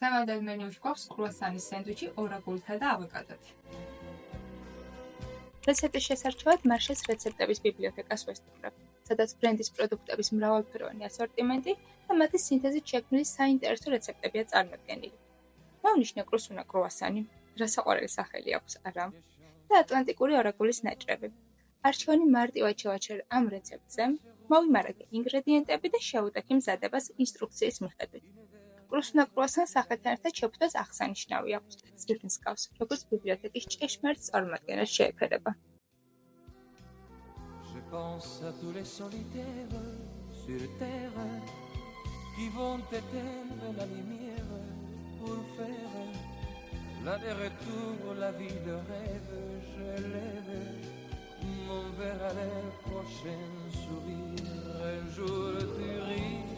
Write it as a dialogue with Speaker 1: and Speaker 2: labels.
Speaker 1: დღევანდელ მენიუში გვაქვს კრუასანის სენდვიჩი ორაგულითა და ავოკადოთი.
Speaker 2: რეცეპტის შესარჩევად მარშეს რეცეპტების ბიბლიოთეკას ვესტუმრებ, სადაც ბრენდის პროდუქტების მრავალფეროვანი ასორტიმენტი და მათი სინთეზით შექმნილი საინტერესო რეცეპტებია წარმოდგენილი. მოვნიშნე კრუსუნა კრუასანი, რასაყვარელი სახელი აქვს არა, და ატლანტიკური ორაგულის ნაჭრები. არჩევანი მარტივად შევაჩერე ამ რეცეპტზე, მოვიმარაგე ინგრედიენტები და შევუტექი მზადებას ინსტრუქციის მიხედვით. კრუსუნა კრუასანს სახელთან ერთად შეფუთოს აღსანიშნავი აქვს და ციფრის გავს, როგორც ბიბლიოთეკის ჭეშმარიტ წარმომადგენელს შეეფერება.
Speaker 3: Je pense à tous les solitaires sur terre qui vont éteindre la lumière pour faire l'aller-retour, la vie de rêve. Je lève mon verre à l'air prochain sourire. Un jour tu ris.